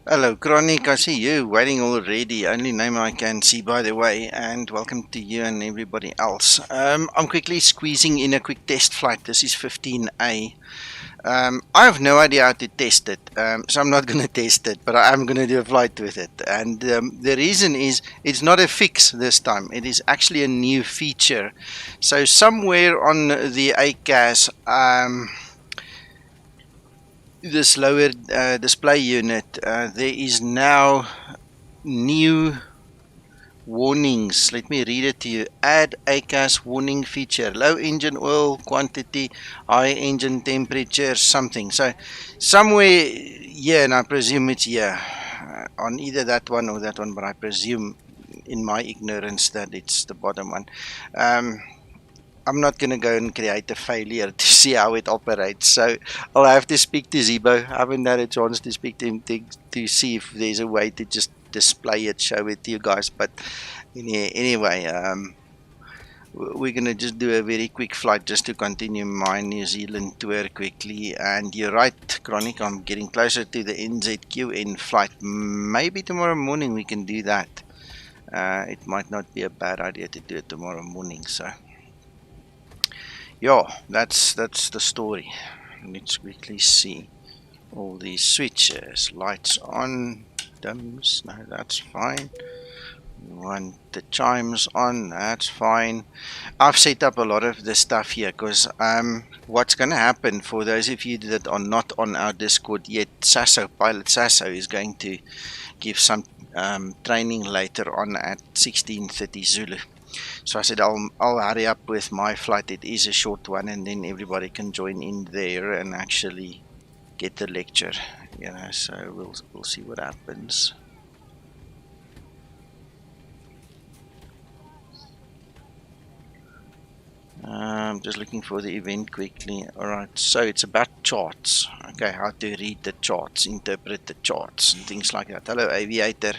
Hello, Chronic. I see you waiting already. Only name I can see, by the way. And welcome to you and everybody else. I'm quickly squeezing in a quick test flight. This is 15A. I have no idea how to test it, so I'm not going to test it, but I'm going to do a flight with it. And the reason is it's not a fix this time. It is actually a new feature. So somewhere on the EICAS, this lower display unit, there is now new warnings. Let me read it to you. Add EICAS warning feature: low engine oil quantity, high engine temperature, something. So somewhere here, and I presume it's here, on either that one or that one, but I presume in my ignorance that it's the bottom one. I'm not going to go and create a failure to see how it operates. So I'll have to speak to Zibo. I haven't had a chance to speak to him to see if there's a way to just display it, show it to you guys. But anyway, we're going to just do a very quick flight just to continue my New Zealand tour quickly. And you're right, Chronic, I'm getting closer to the NZWN flight. Maybe tomorrow morning we can do that. It might not be a bad idea to do it tomorrow morning. So yeah, that's the story. Let's quickly see all these switches. Lights on, dims, no, that's fine. We want the chimes on, that's fine. I've set up a lot of this stuff here because what's going to happen, for those of you that are not on our Discord yet, Pilot Sasso is going to give some training later on at 16:30 Zulu. So I said I'll hurry up with my flight. It is a short one, and then everybody can join in there and actually get the lecture. So we'll see what happens. I'm just looking for the event quickly. Alright, so it's about charts. Okay, how to read the charts, interpret the charts, and things like that. Hello, Aviator.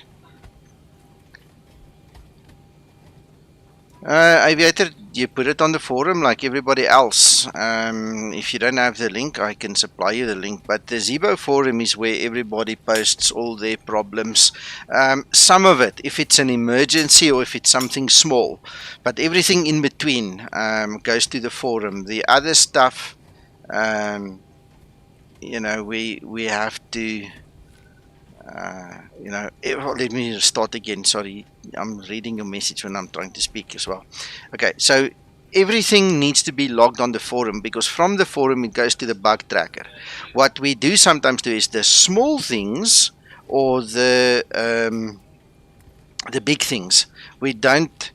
Aviator, you put it on the forum like everybody else. If you don't have the link, I can supply you the link. But the Zibo forum is where everybody posts all their problems. Some of it, if it's an emergency or if it's something small. But everything in between goes to the forum. The other stuff, we have to... let me start again. Sorry, I'm reading a message when I'm trying to speak as well. Okay, so everything needs to be logged on the forum, because from the forum it goes to the bug tracker. What we do sometimes do is the small things or the big things. We don't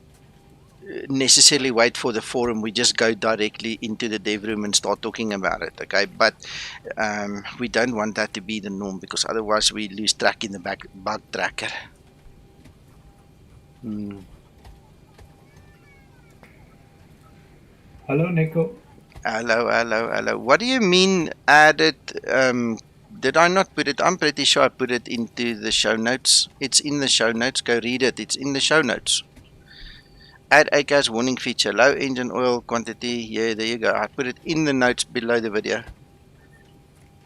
necessarily wait for the forum. We just go directly into the dev room and start talking about it. Okay, but we don't want that to be the norm, because otherwise we lose track in the bug tracker. Hello, Nico. Hello. What do you mean added? Did I not put it? I'm pretty sure I put it into the show notes. It's in the show notes. Go read it. It's in the show notes. Add EICAS warning feature, low engine oil quantity. Yeah, there you go. I put it in the notes below the video.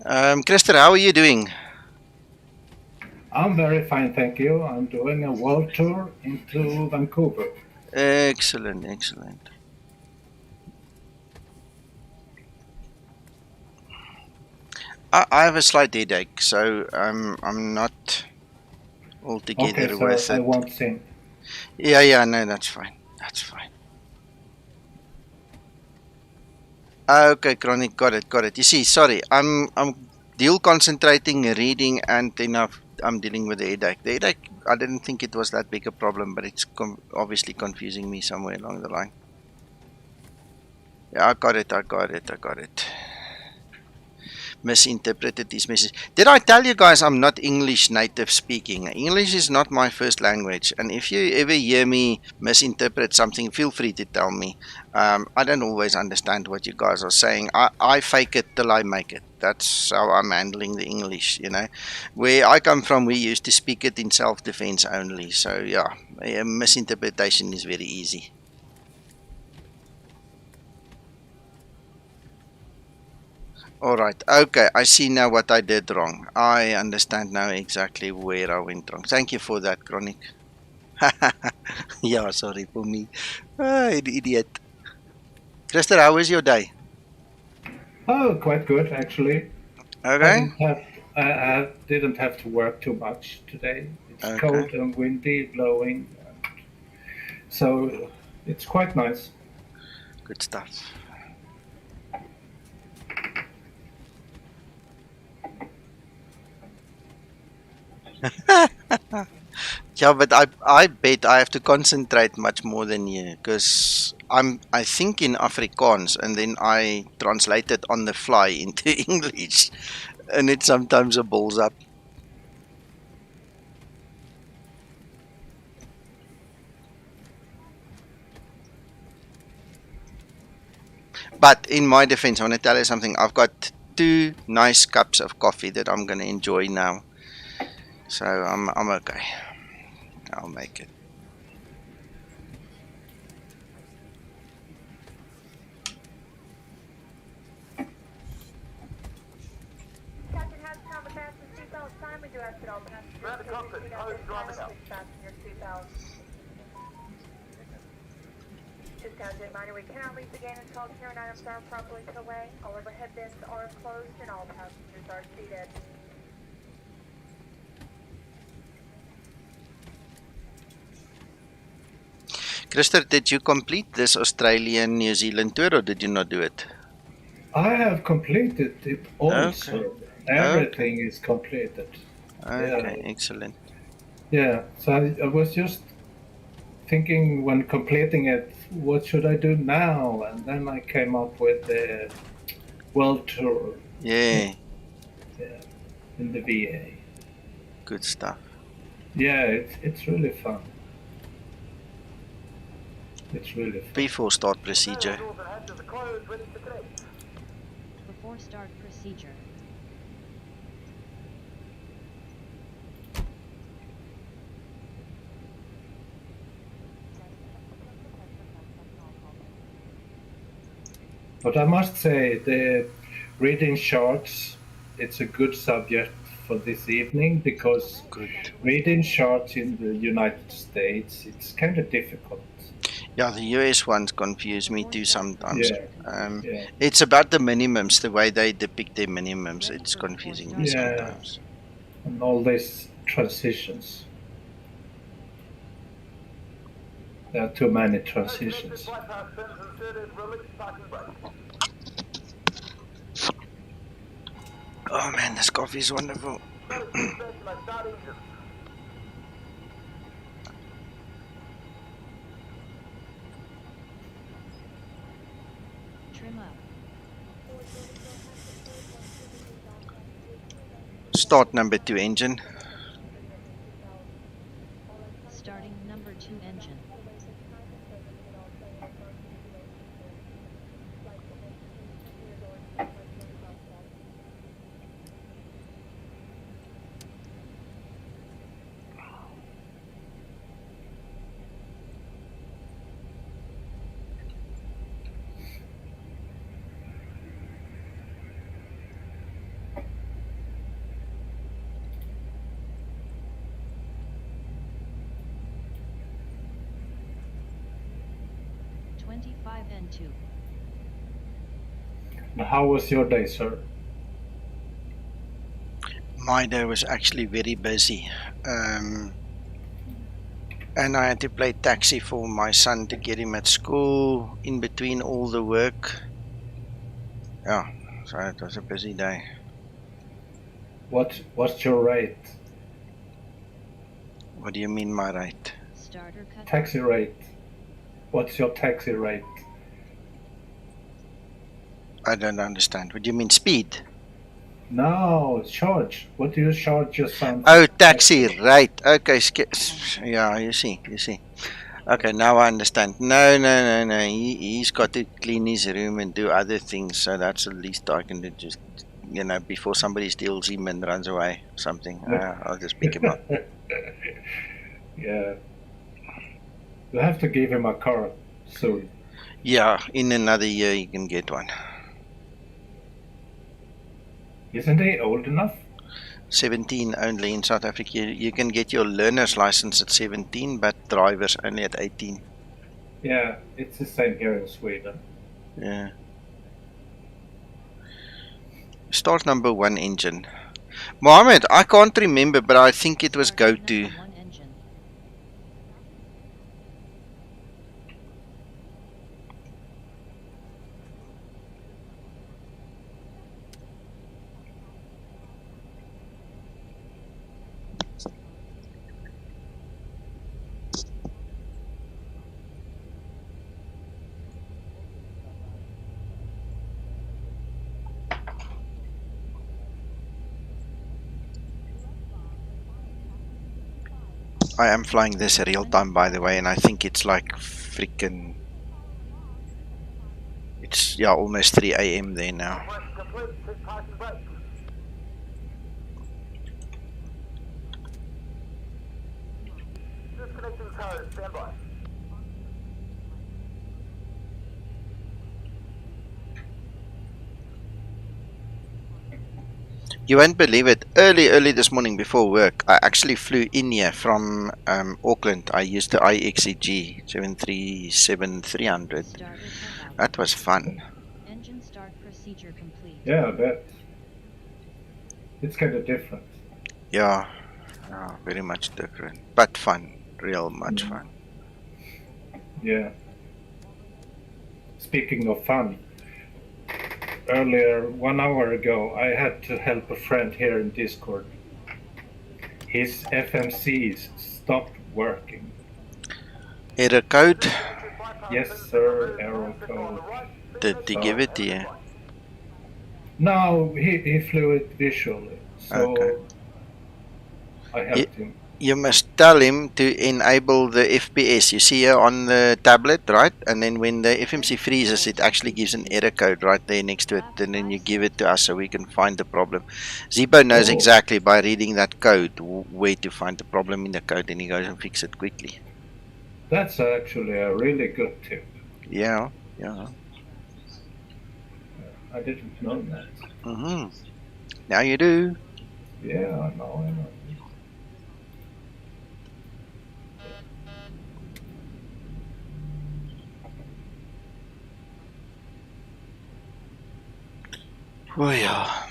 Christer, how are you doing? I'm very fine, thank you. I'm doing a world tour into Vancouver. Excellent. I have a slight headache, so I'm not altogether Okay, with so I it. won't sing. Yeah, no, that's fine. Okay, Chronic, got it. You see, sorry, I'm deal concentrating, reading, and then I'm dealing with the headache. The headache, I didn't think it was that big a problem, but it's obviously confusing me somewhere along the line. Yeah, I got it. Misinterpreted this message. Did I tell you guys I'm not English native speaking? English is not my first language, and if you ever hear me misinterpret something, feel free to tell me. I don't always understand what you guys are saying. I fake it till I make it. That's how I'm handling the English, Where I come from, we used to speak it in self-defense only. So yeah, misinterpretation is very easy. All right. Okay. I see now what I did wrong. I understand now exactly where I went wrong. Thank you for that, Chronic. Yeah, sorry for me. An idiot. Christopher, how was your day? Oh, quite good actually. I Okay. didn't have I didn't have to work too much today. It's Okay. cold and windy, blowing, so it's quite nice. Good stuff. Yeah, but I bet I have to concentrate much more than you because I think in Afrikaans and then I translate it on the fly into English and it sometimes a balls up. But in my defense, I want to tell you something. I've got two nice cups of coffee that I'm gonna enjoy now. So I'm okay. I'll make it. Captain Hatch, the fasten seatbelt sign. We do ask that all passengers take your seat out this time and please fasten your seatbelt. Just as a reminder, we cannot leave the gate until carrying items are properly put away. All overhead bins are closed and all passengers are seated. Christopher, did you complete this Australian New Zealand tour or did you not do it? I have completed it Okay. also. Okay. Everything is completed. Yeah, Okay. Excellent. yeah. So I was just thinking when completing it, what should I do now? And then I came up with the world tour Yeah. yeah, in the VA. Good stuff. Yeah, it's really fun. It's really fun. Before start procedure. Before start procedure. But I must say, the reading charts, it's a good subject for this evening because Good. reading charts in the United States, it's kind of difficult. Yeah, the US ones confuse me too sometimes. Yeah, yeah, It's about the minimums, the way they depict their minimums. It's confusing me yeah, sometimes. and all these transitions. There are too many transitions. Oh man, this coffee is wonderful. Trim up. Start number 2 engine. Starting number 2 engine. N2. Now, how was your day, sir? My day was actually very busy. And I had to play taxi for my son to get him at school in between all the work. Yeah, so it was a busy day. What's your rate? What do you mean, my rate? Starter cut. Taxi rate. What's your taxi rate? I don't understand. What do you mean, speed? No, charge. What do you charge your son? Oh, taxi, right. Okay, yeah, you see. Okay, now I understand. No. He's got to clean his room and do other things, so that's the least I can do. Just, before somebody steals him and runs away or something, I'll just pick him up. Yeah. You have to give him a car soon. Yeah, in another year you can get one. Isn't he old enough? 17 only in South Africa. You can get your learner's license at 17, but drivers only at 18. Yeah, it's the same here in Sweden. Yeah. Start number 1 engine. Mohammed, I can't remember, but I think it was go to. Number 1 engine. I am flying this real time, by the way, and I think it's like freaking. It's almost 3 a.m. there now. You won't believe it. Early this morning before work, I actually flew in here from Auckland. I used the IXEG 737-300. Starter cutout. That was fun. Engine start procedure complete. Yeah, I bet. It's kind of different. Yeah, very much different, but fun. Real much fun. Yeah. Speaking of fun, earlier, 1 hour ago, I had to help a friend here in Discord. His FMCs stopped working. Error code. Yes, sir, error code. Did he give it to you? No, he flew it visually, so Okay. I helped him. You must tell him to enable the FPS. You see here on the tablet, right? And then when the FMC freezes, it actually gives an error code right there next to it. And then you give it to us so we can find the problem. Zibo knows exactly by reading that code where to find the problem in the code, and he goes and fix it quickly. That's actually a really good tip. Yeah. I didn't know that. Now you do. Yeah, I know. Oh yeah.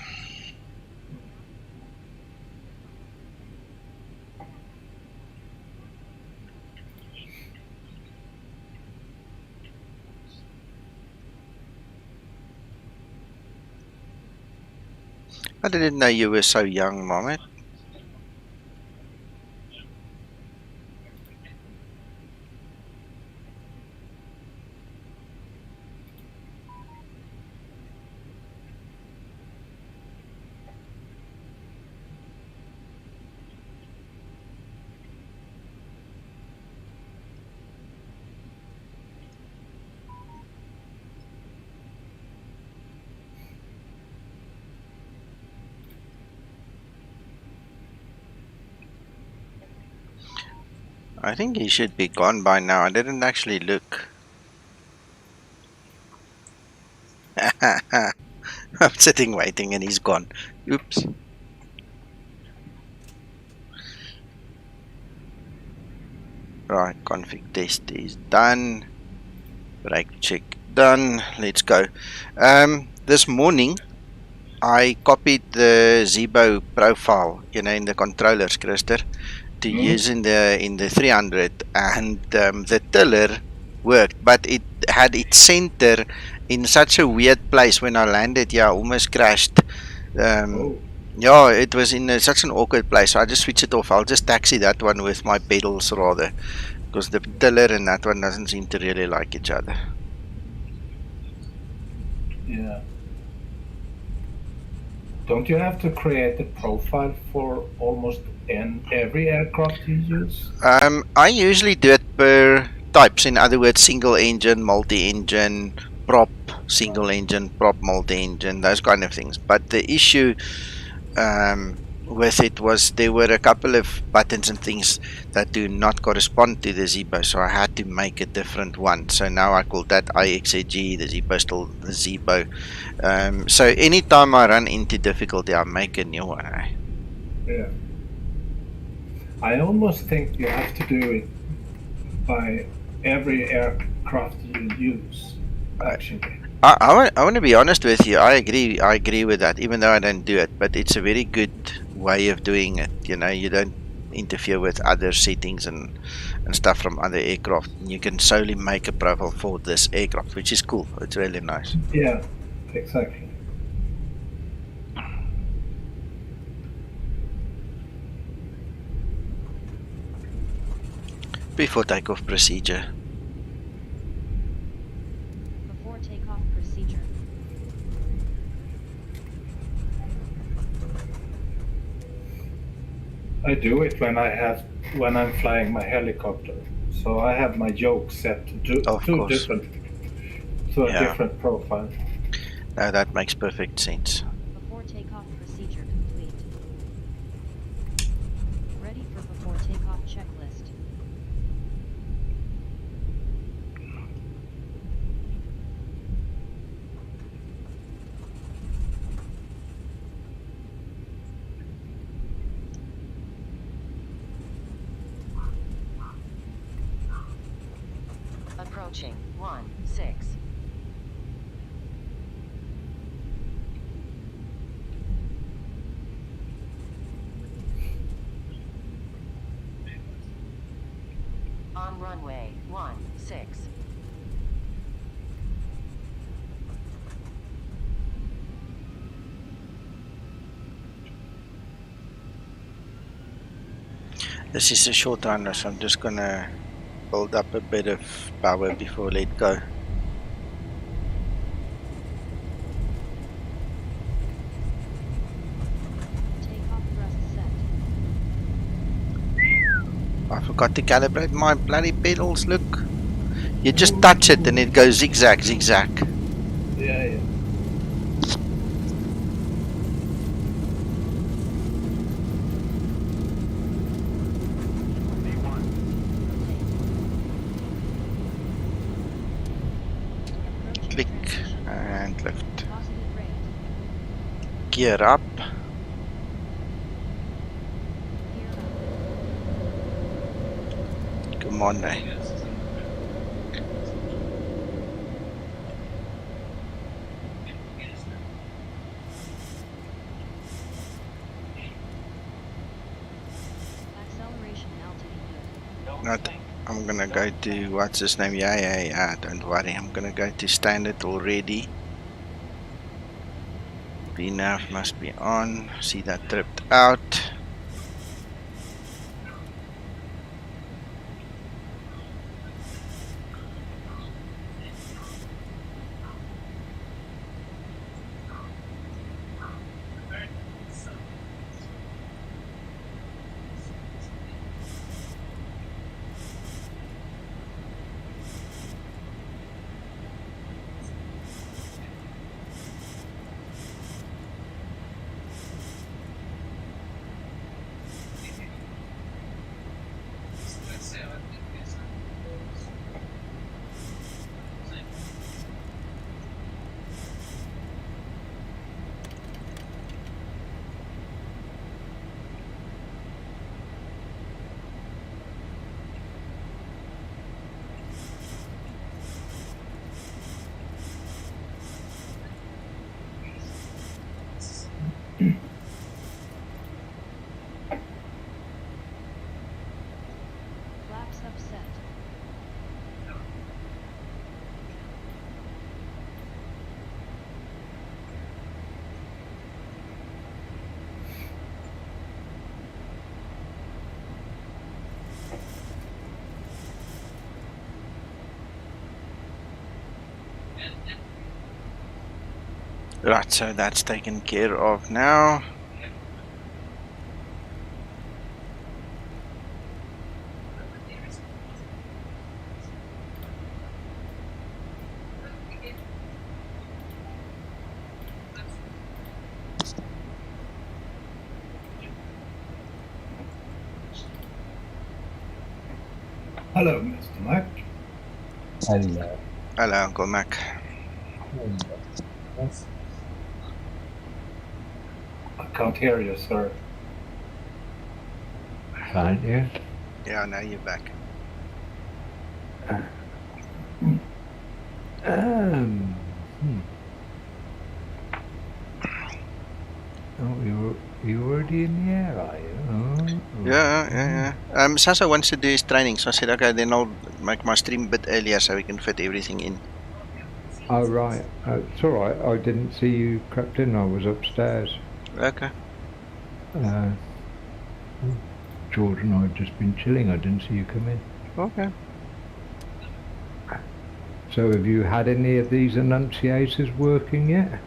I didn't know you were so young, Mohammed. I think he should be gone by now. I didn't actually look. I'm sitting waiting and he's gone. Oops. Right, config test is done. Brake check done. Let's go. This morning I copied the Zibo profile, in the controllers, Christer, to use in the 300, and the tiller worked, but it had its center in such a weird place when I landed. Yeah, almost crashed. Yeah, it was in such an awkward place, so I just switched it off. I'll just taxi that one with my pedals rather, because the tiller and that one doesn't seem to really like each other. Yeah. Don't you have to create a profile for almost every aircraft you use? I usually do it per types. In other words, single engine, multi-engine, prop, single engine, prop, multi-engine, those kind of things. But the issue with it was there were a couple of buttons and things that do not correspond to the Zibo, so I had to make a different one. So now I call that IXAG, the Zibo still the Zibo. So anytime I run into difficulty, I make a new one. Yeah. I almost think you have to do it by every aircraft you use, actually. I want to be honest with you. I agree with that, even though I don't do it. But it's a very good way of doing it. You know, you don't interfere with other settings and stuff from other aircraft. You can solely make a profile for this aircraft, which is cool. It's really nice. Yeah, exactly. Before takeoff procedure. Before takeoff procedure. I do it when I'm flying my helicopter. So I have my yoke set to Of course. a Yeah. different profile. No, that makes perfect sense. Before takeoff procedure complete. Ready for before takeoff checklist. Approaching 1-6. On runway 16. This is a short runner, so I'm just gonna build up a bit of power before I let go. Takeoff thrust set. I forgot to calibrate my bloody pedals. Look, you just touch it and it goes zigzag, zigzag. Yeah. Click and lift. Positive rate. Gear up. Gear up. Come on, eh? Acceleration altitude. Not. I'm gonna go to what's his name? Yeah. Don't worry. I'm gonna go to standard already. VNAV must be on. See that tripped out. Flaps upset. Right, so that's taken care of now. Hello, Mr. Mac. Hello. Hello, Uncle Mac. Yes. I can't hear you, sir. Can't you? Yeah, now you're back. Hmm. Oh, you already in the air, are you? Oh. Yeah. Sasa wants to do his training, so I said, okay, then I'll make my stream a bit earlier so we can fit everything in. Oh, right. It's all right. I didn't see you crept in. I was upstairs. Okay. George and I had just been chilling. I didn't see you come in. Okay. So have you had any of these enunciators working yet?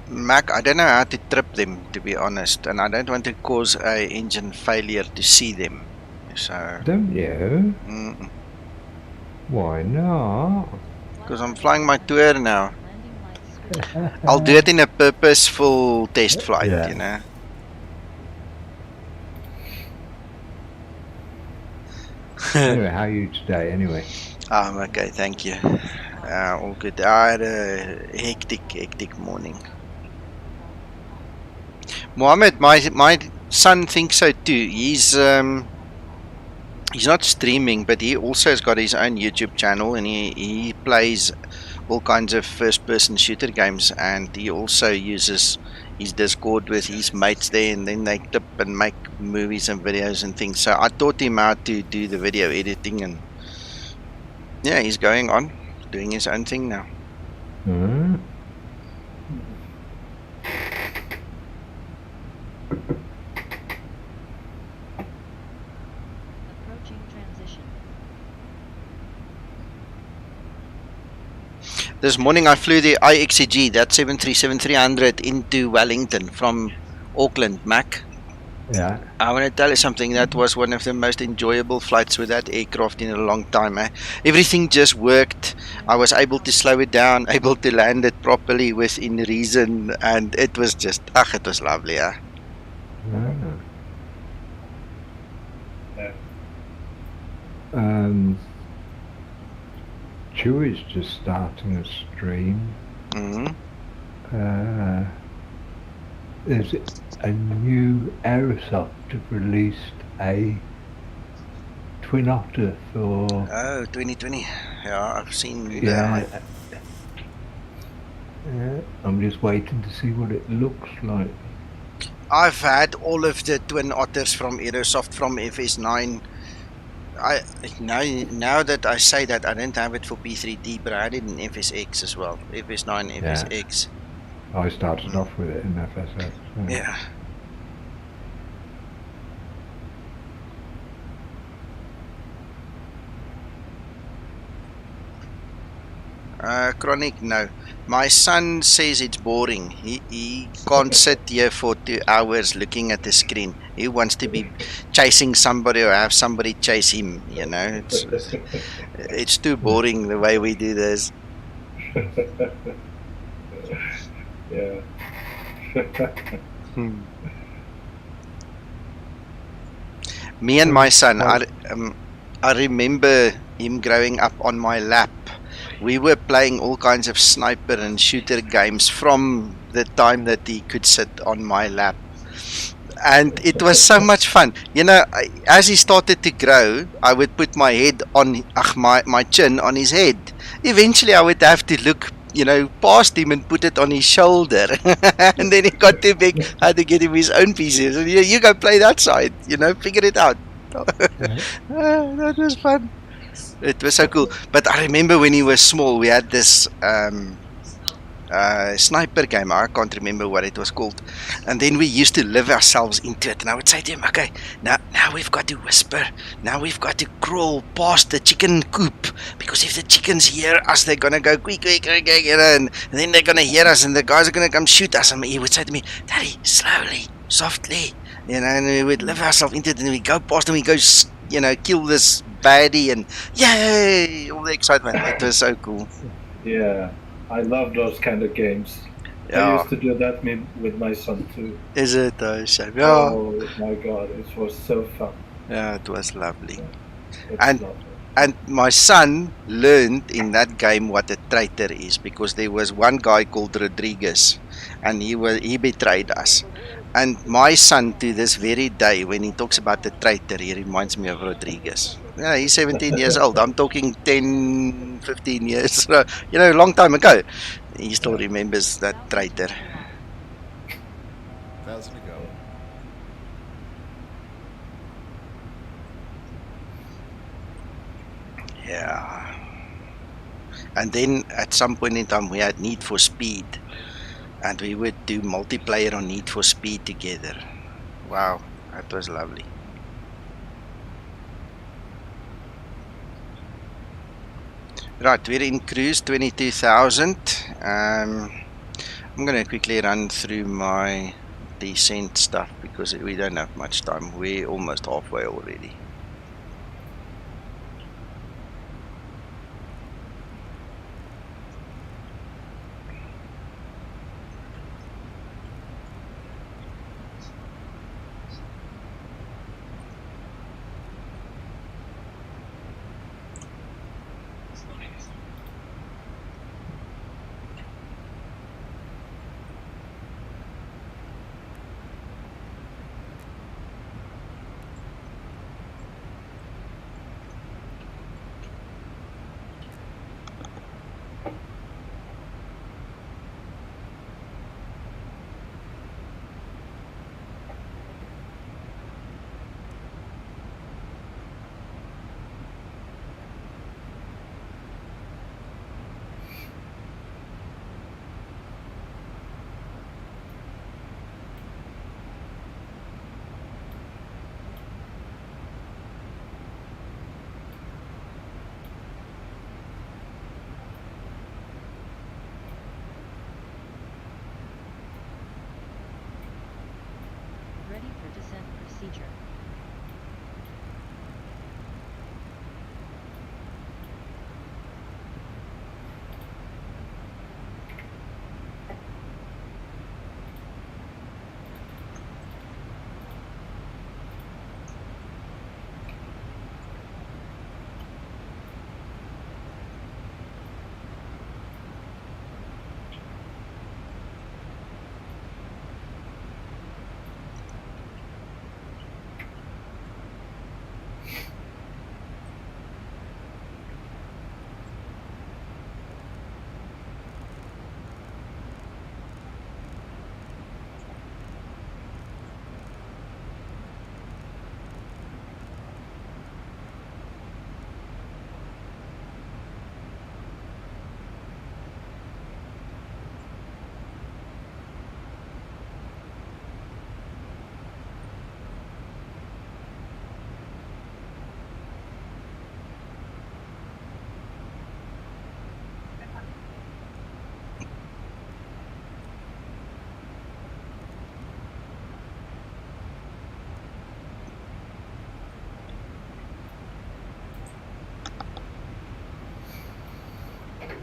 Mac, I don't know how to trip them, to be honest, and I don't want to cause a engine failure to see them. So. Don't you? Why not? Because I'm flying my tour now. Landing lights switch. I'll do it in a purposeful test flight, Yeah. you know. Anyway, how are you today, anyway? I'm okay, thank you. All good. I had a hectic morning. Mohammed, my son thinks so too. He's not streaming, but he also has got his own YouTube channel, and he plays all kinds of first-person shooter games, and he also uses his Discord with his mates there, and then they tip and make movies and videos and things. So I taught him how to do the video editing, and yeah, he's going on doing his own thing now. Hmm? Approaching transition. This morning I flew the IXEG, that 737-300, into Wellington from Auckland, Mac. Yeah. I want to tell you something. That was one of the most enjoyable flights with that aircraft in a long time. Everything just worked. I was able to slow it down, able to land it properly within reason, and it was just, it was lovely. Ah. Chewie's just starting a stream. There's a new Aerosoft have released a Twin Otter for... Oh, 2020. Yeah, I've seen Yeah. I'm just waiting to see what it looks like. I've had all of the Twin Otters from Aerosoft from FS9. Now that I say that, I didn't have it for P3D, but I had it in FSX as well. FS9, FSX. I started off with it in FSX. Yeah. Chronic, no. My son says it's boring. He can't sit here for 2 hours looking at the screen. He wants to be chasing somebody or have somebody chase him, you know. It's too boring the way we do this. Yeah. Me and my son, I remember him growing up on my lap. We were playing all kinds of sniper and shooter games from the time that he could sit on my lap. And it was so much fun. You know, as he started to grow, I would put my head on, my chin on his head. Eventually I would have to look, you know, past him and put it on his shoulder. And then he got too big, I had to get him his own pieces. And you go play that side, you know, figure it out. That was fun. It was so cool. But I remember when he was small, we had this sniper game. I can't remember what it was called. And then we used to live ourselves into it. And I would say to him, okay, now we've got to whisper. Now we've got to crawl past the chicken coop. Because if the chickens hear us, they're going to go quick, you know, and then they're going to hear us and the guys are going to come shoot us. And he would say to me, Daddy, slowly, softly. You know, and we would live ourselves into it. And we go past and we go, you know, kill this baddie and yay, all the excitement. It was so cool. Yeah, I love those kind of games. Yeah. I used to do that with my son too. Is it? Shame. Yeah. Oh my god, it was so fun. Yeah, it was lovely. It's And not. and my son learned in that game what a traitor is, because there was one guy called Rodriguez, and he betrayed us. And my son, to this very day, when he talks about the traitor, he reminds me of Rodriguez. Yeah, he's 17 years old. I'm talking 10, 15 years, a long time ago. He still remembers that traitor. 1,000 to go. Yeah. And then at some point in time, we had Need for Speed, and we would do multiplayer on Need for Speed together. Wow, that was lovely. Right, we're in cruise 22,000. I'm going to quickly run through my descent stuff because we don't have much time. We're almost halfway already. Ready for descent procedure.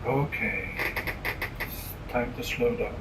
Okay. It's time to slow down.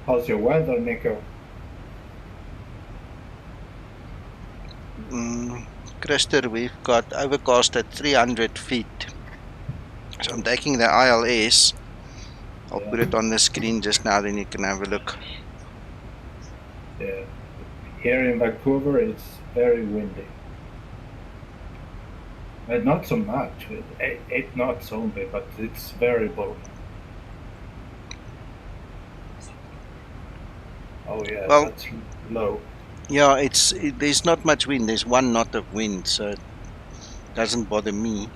How's your weather, Nico? Christer, we've got overcast at 300 feet. So I'm taking the ILS. I'll put it on the screen just now, then you can have a look. Yeah. Here in Vancouver, it's very windy. Not so much, 8 knots only, but it's variable. Oh yeah, Well, that's low. yeah, there's not much wind. There's 1 knot of wind, so it doesn't bother me.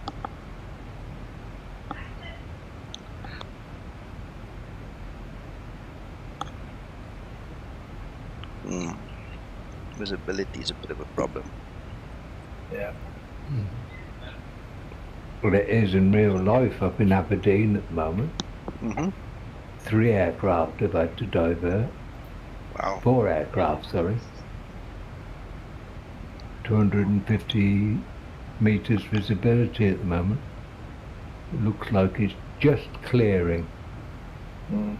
Visibility is a bit of a problem. Yeah. Well, it is in real life up in Aberdeen at the moment. Hmm. 3 aircraft have had to divert. Wow. 4 aircraft, sorry. 250 meters visibility at the moment. It looks like it's just clearing. Mm.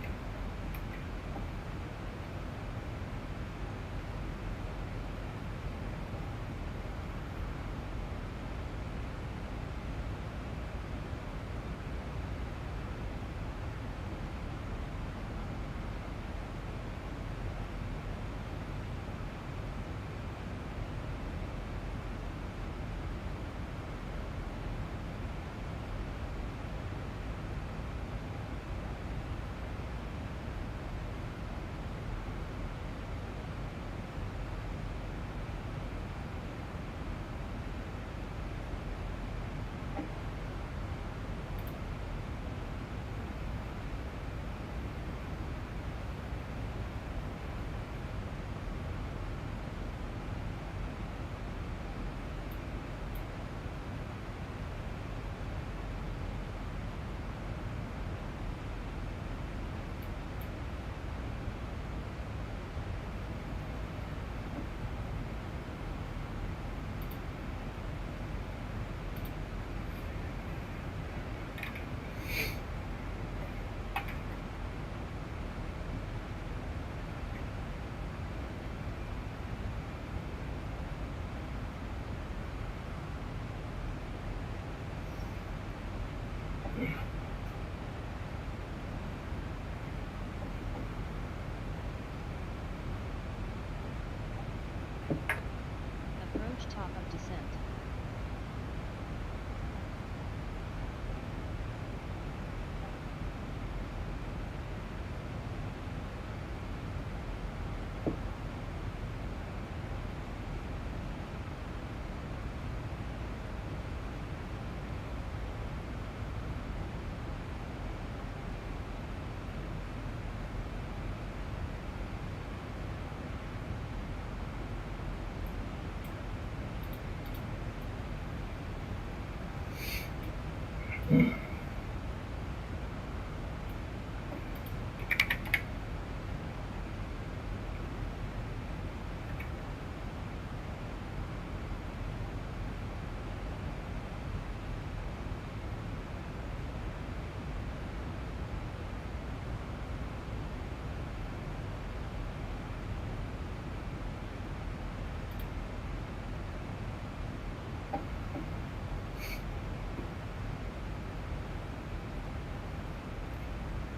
Approach top of descent.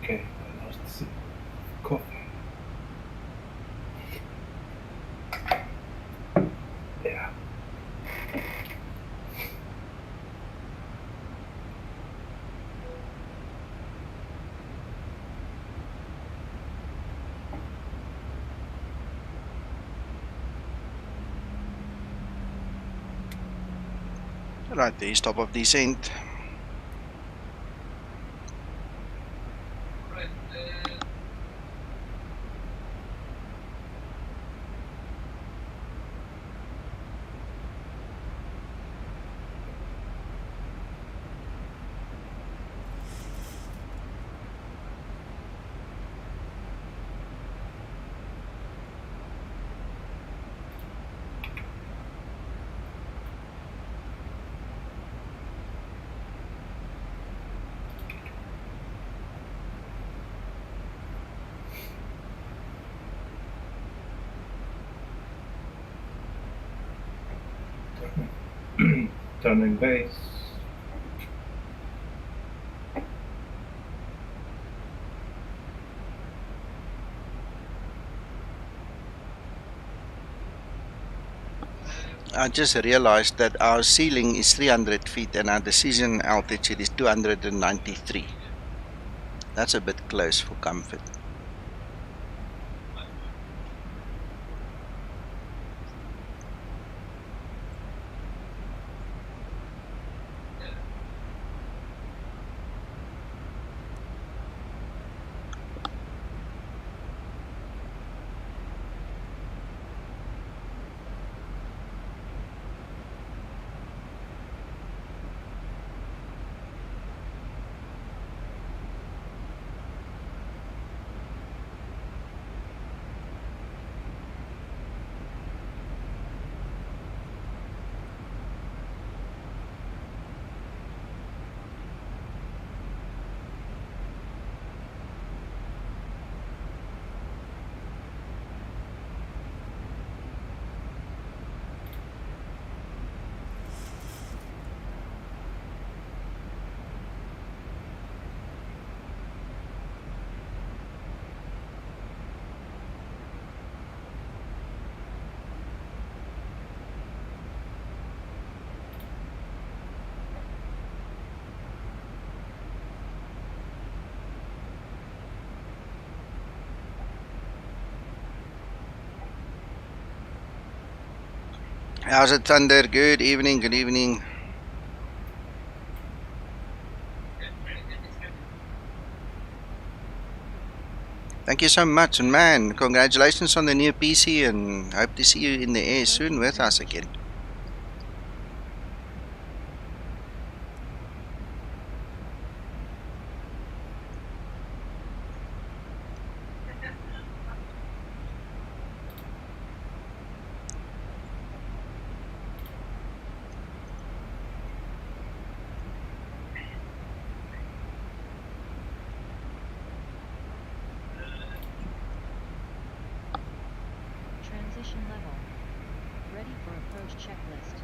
Okay, I lost some coffee. Yeah. Right, there's top of descent. Turning base. I just realized that our ceiling is 300 feet and our decision altitude is 293. That's a bit close for comfort. How's it, Thunder? Good evening, good evening. Thank you so much, and man, congratulations on the new PC, and hope to see you in the air soon with us again. Transition level. Ready for approach checklist.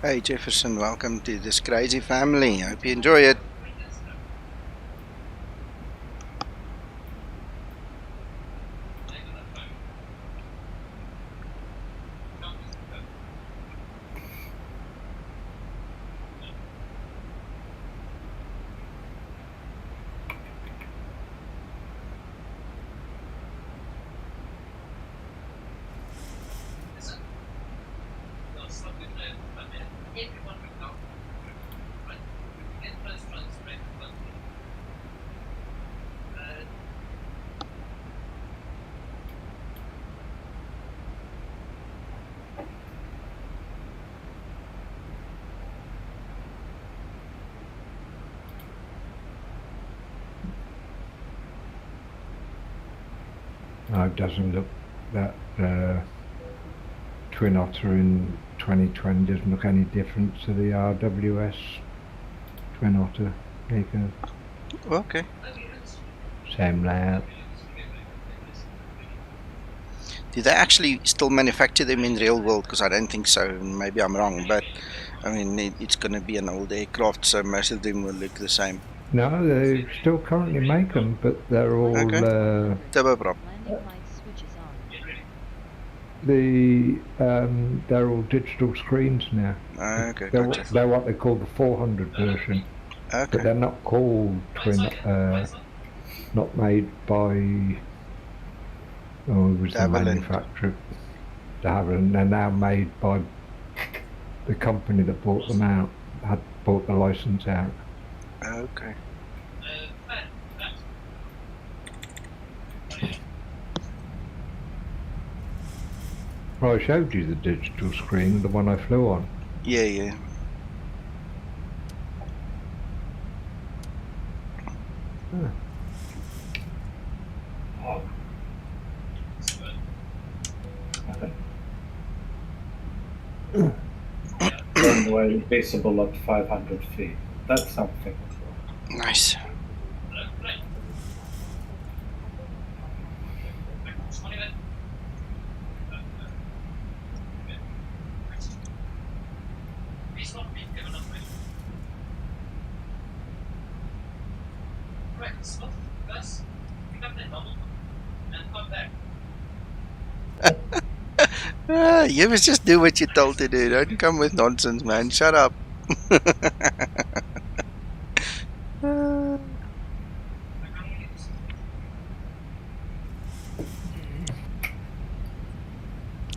Hey Jefferson, welcome to this crazy family. Hope you enjoy it. No, it doesn't look that Twin Otter in 2020 doesn't look any different to the RWS Twin Otter EICAS. Okay. Same layout. Do they actually still manufacture them in real world? Because I don't think so. Maybe I'm wrong, but I mean it's going to be an old aircraft, so most of them will look the same. No, they still currently make them, but they're all Okay. Turboprop. Landing lights switches on. they're all digital screens now. Okay, They're, gotcha. they're what they call the 400 version, but Okay. they're not called twin. Not made by. Oh, it was the Havilland. manufacturer. De Havilland. They're now made by the company that bought them out. Had bought the license out. Okay. Well, I showed you the digital screen, the one I flew on. Yeah, yeah. Ah. Runway visible at 500 feet. That's something. Nice. You must just do what you're told to do. Don't come with nonsense, man. Shut up.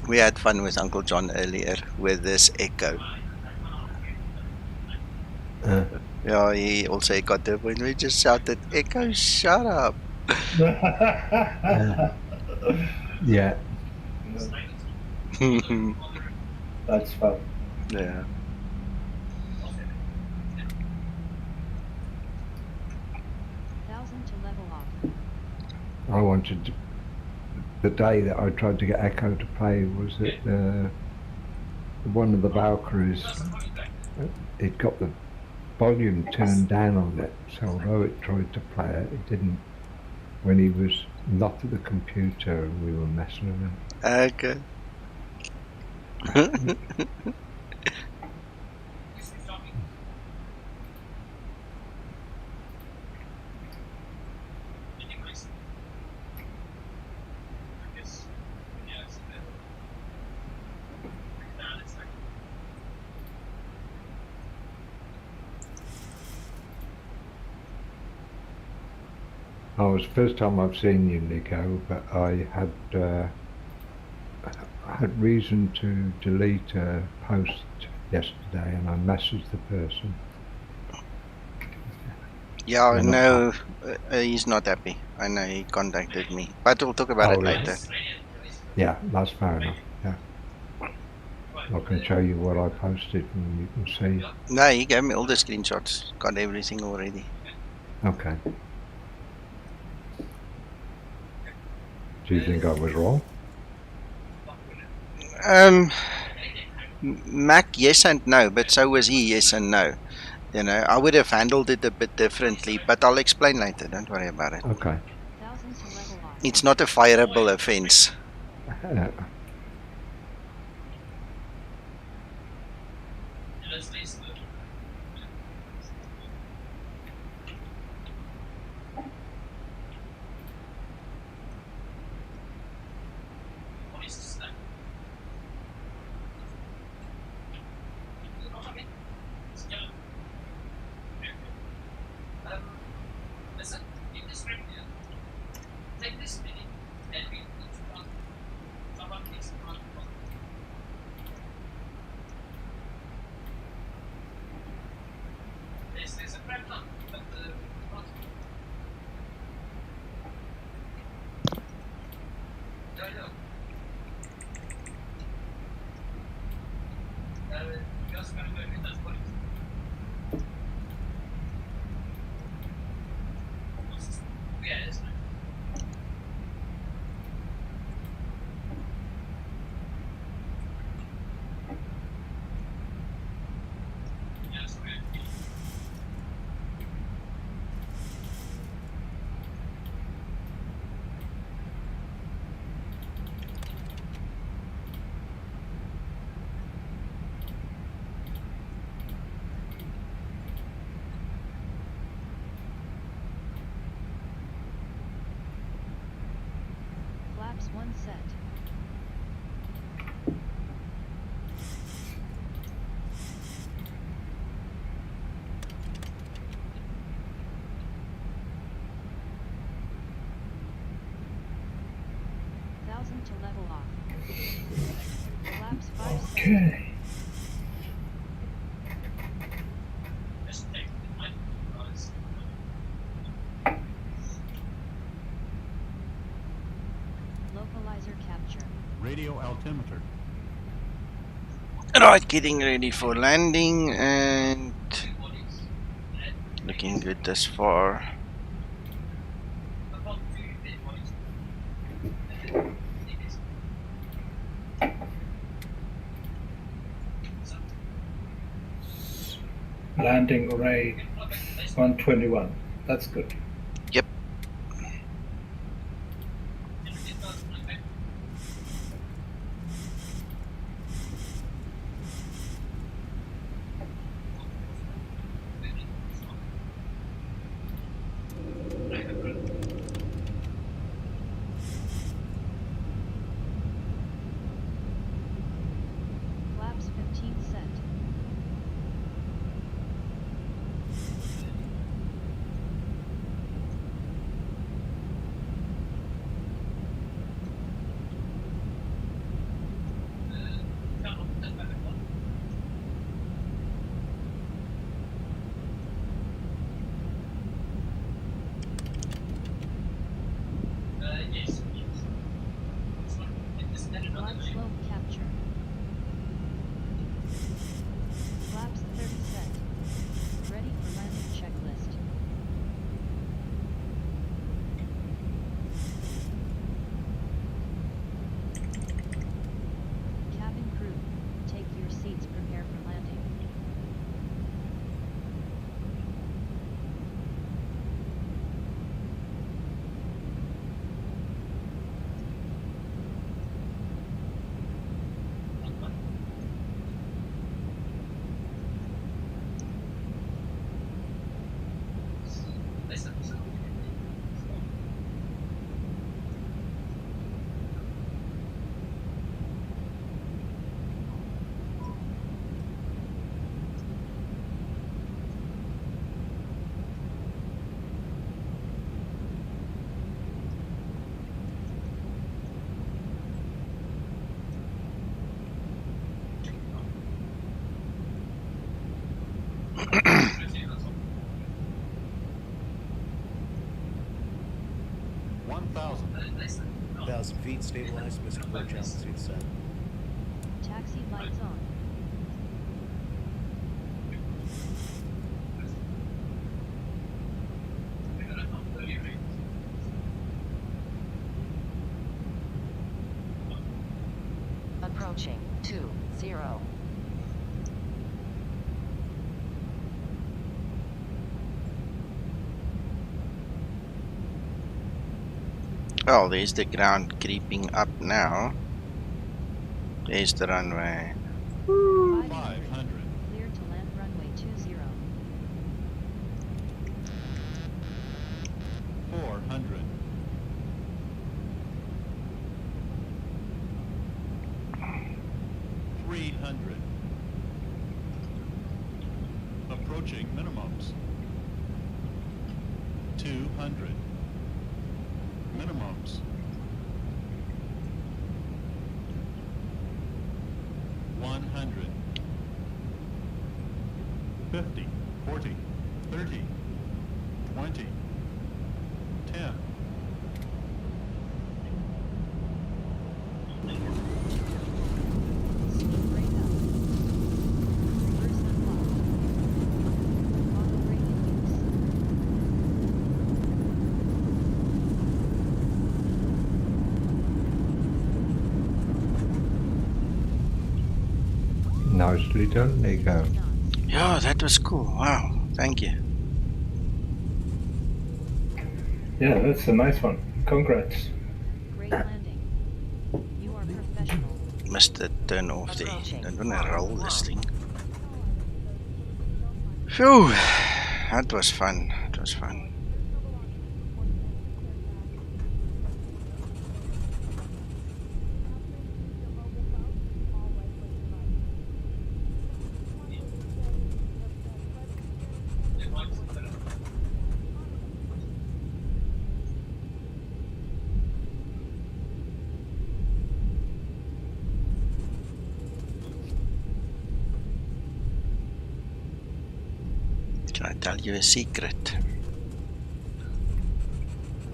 We had fun with Uncle John earlier with this echo. Yeah, he also got the when we just shouted, "Echo, shut up!" Yeah. That's fun. Yeah. To level off. I wanted to, the day that I tried to get Echo to play was that one of the Valkyries, it got the volume turned down on it, so although it tried to play it, it didn't when he was not at the computer and we were messing with him. Okay. Oh, it was the first time I've seen you, Nico, but I had reason to delete a post yesterday and I messaged the person. Yeah, They're no, he's not happy. I know he contacted me, but we'll talk about it later. Yeah, that's fair enough. Yeah, I can show you what I posted and you can see. No, he gave me all the screenshots. Got everything already. Okay. Do you think I was wrong? Mac, yes and no, but so was he, yes and no. You know, I would have handled it a bit differently, but I'll explain later. Don't worry about it. Okay. To level off. It's not a fireable offense. Flaps 1 set. To level off. Flaps 5 set. Okay. Localizer capture. Radio altimeter. Right, getting ready for landing and looking good thus far. Landing rate 121. That's good. Yep. Flaps 15 set. Glide slope capture. Flaps 30 set. Ready for landing checklist. Cabin crew, take your seats, prepare for landing. Thousand feet, stabilized, missed approach altitude set. Taxi lights on. Approaching 20. Well, there's the ground creeping up now. There's the runway. 500. 500. Clear to land runway 20. 400. 300. Approaching minimums. 200. Minimums. 100. 50. 40. 30. 20. 10. Speed brake up. Reverse unlock. Toggle brake in use. Nicely done, Nico. Yeah, that was cool. Wow, thank you. Yeah, that's a nice one. Congrats. Great landing. You are professional. Missed the turn off there. Don't want to roll this thing. Phew, that was fun. That was fun. Can I tell you a secret?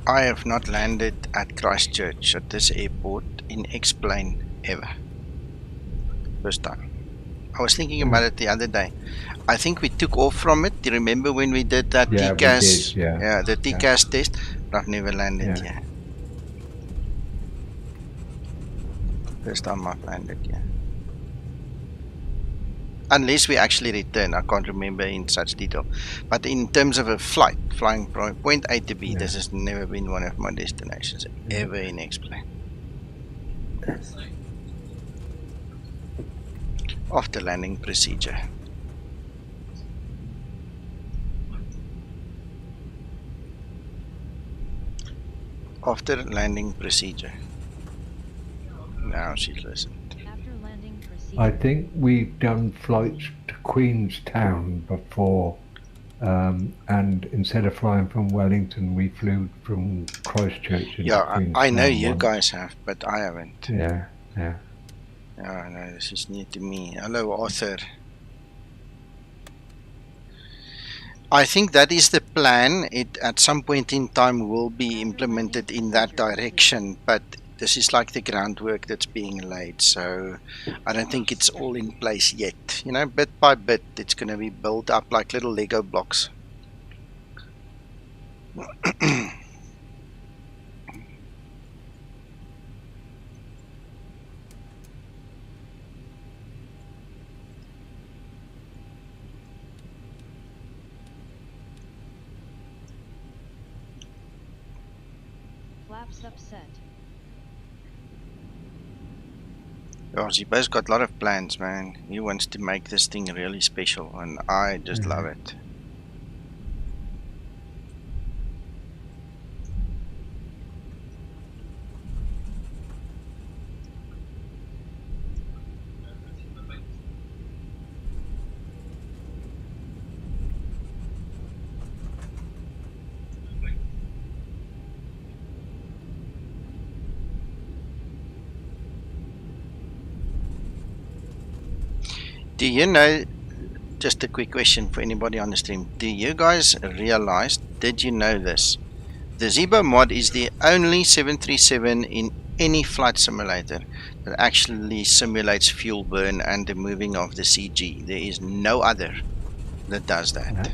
I have not landed at Christchurch at this airport in X-plane ever. First time. I was thinking about it the other day. I think we took off from it. Do you remember when we did that Yeah, we TCAS? did, yeah. The TCAS test. But I've never landed Yeah. here. First time I've landed here. Unless we actually return, I can't remember in such detail. But in terms of a flight, flying from point A to B, this has never been one of my destinations ever in X-plane. After landing procedure. After landing procedure. Now she's listening. After landing procedure. I think we've done flights to Queenstown before, and instead of flying from Wellington, we flew from Christchurch into Queenstown. I know you once. guys have, but I haven't. Yeah. Oh no, this is new to me. Hello, Arthur. I think that is the plan. It at some point in time will be implemented in that direction, but this is like the groundwork that's being laid, so I don't think it's all in place yet. You know, bit by bit it's going to be built up like little Lego blocks. Flaps upset. Oh, Zibo's got a lot of plans, man. He wants to make this thing really special, and I just love it. Do you know, just a quick question for anybody on the stream, do you guys realize, did you know this? The Zibo mod is the only 737 in any flight simulator that actually simulates fuel burn and the moving of the CG. There is no other that does that.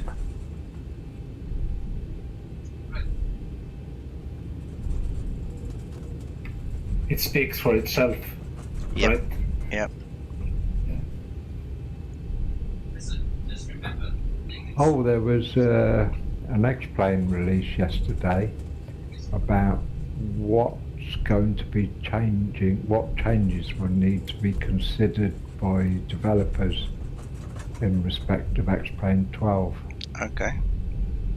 It speaks for itself, Yep. right? Yep. Oh, there was an X-plane release yesterday about what's going to be changing, what changes will need to be considered by developers in respect of X-plane 12. Okay.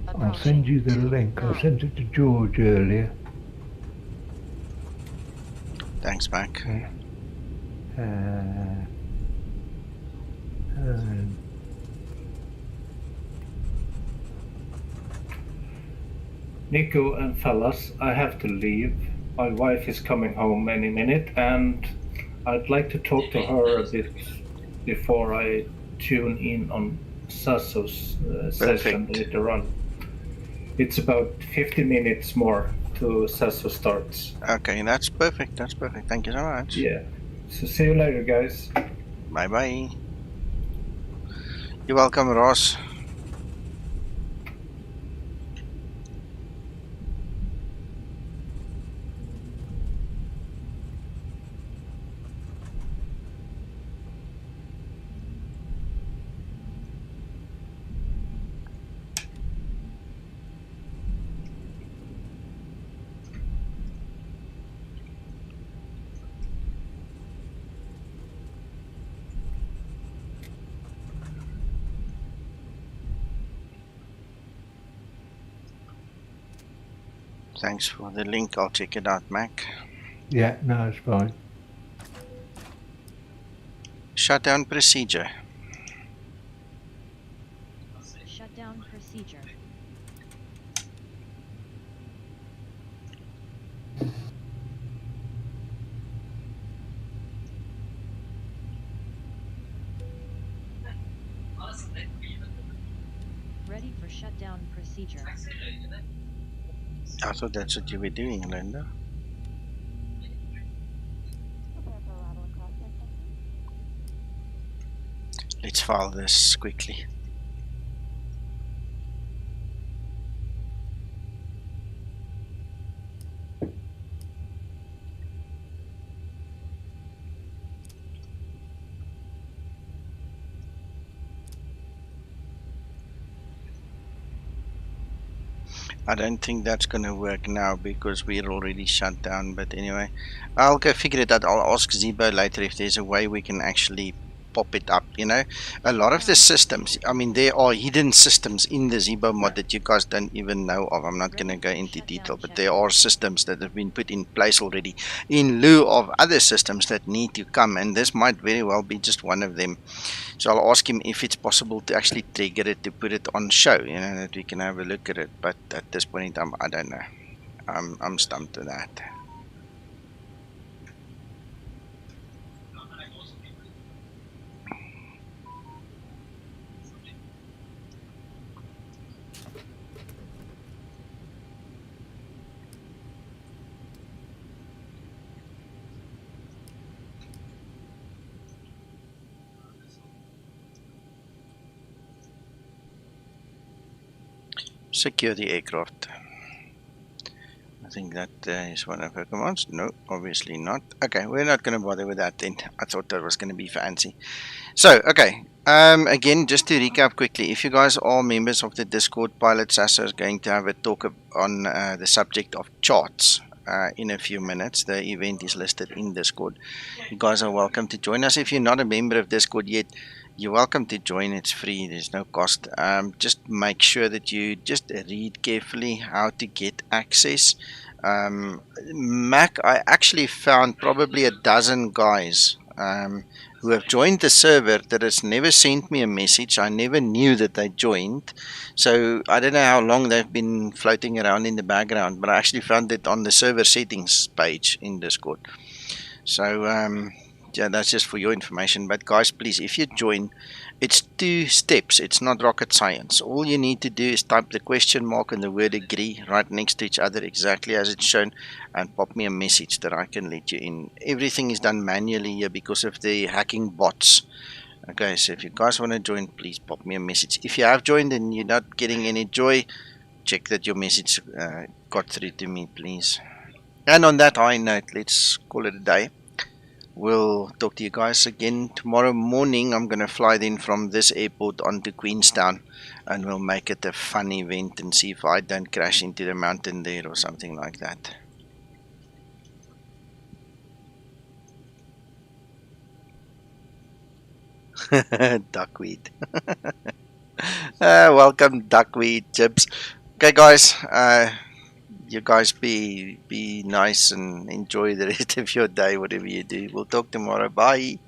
I'll send you the link. I sent it to George earlier. Thanks, Mac. Nico and fellas, I have to leave. My wife is coming home any minute, and I'd like to talk to her a bit before I tune in on Sasso's session later on. It's about 50 minutes more to Sasso starts. Okay, that's perfect. That's perfect. Thank you so much. Yeah. So see you later, guys. Bye bye. You're welcome, Ross. Thanks for the link. I'll check it out, Mac. Yeah, no, it's fine. Shutdown procedure. Shutdown procedure. Ready procedure. I thought that's what you were doing, Linda. Let's file this quickly. I don't think that's going to work now because we're already shut down, but anyway, I'll go figure it out. I'll ask Zibo later if there's a way we can actually pop it up. You know, a lot of the systems, I mean, there are hidden systems in the Zibo mod that you guys don't even know of. I'm not going to go into detail, but there are systems that have been put in place already in lieu of other systems that need to come, and this might very well be just one of them. So I'll ask him if it's possible to actually trigger it to put it on show, you know, that we can have a look at it. But at this point in time, I don't know. I'm stumped with that. Secure the aircraft. I think that is one of her commands. No, obviously not. Okay, we're not going to bother with that then. I thought that was going to be fancy. So, okay. Again, just to recap quickly, if you guys are members of the Discord, Pilot Sasso is going to have a talk on the subject of charts in a few minutes. The event is listed in Discord. You guys are welcome to join us. If you're not a member of Discord yet, you're welcome to join. It's free. There's no cost. Just make sure that you just read carefully how to get access. Mac, I actually found probably a dozen guys who have joined the server that has never sent me a message. I never knew that they joined. So I don't know how long they've been floating around in the background, but I actually found it on the server settings page in Discord. So yeah, that's just for your information. But guys, please, if you join, it's 2 steps. It's not rocket science. All you need to do is type the question mark and the word agree right next to each other, exactly as it's shown, and pop me a message that I can let you in. Everything is done manually here because of the hacking bots. Okay, so if you guys want to join, please pop me a message. If you have joined and you're not getting any joy, check that your message got through to me, please. And on that high note, let's call it a day. We'll talk to you guys again tomorrow morning. I'm going to fly then from this airport onto Queenstown, and we'll make it a fun event and see if I don't crash into the mountain there or something like that. Duckweed. Welcome, Duckweed Chips. Okay, guys. You guys be nice and enjoy the rest of your day, whatever you do. We'll talk tomorrow. Bye.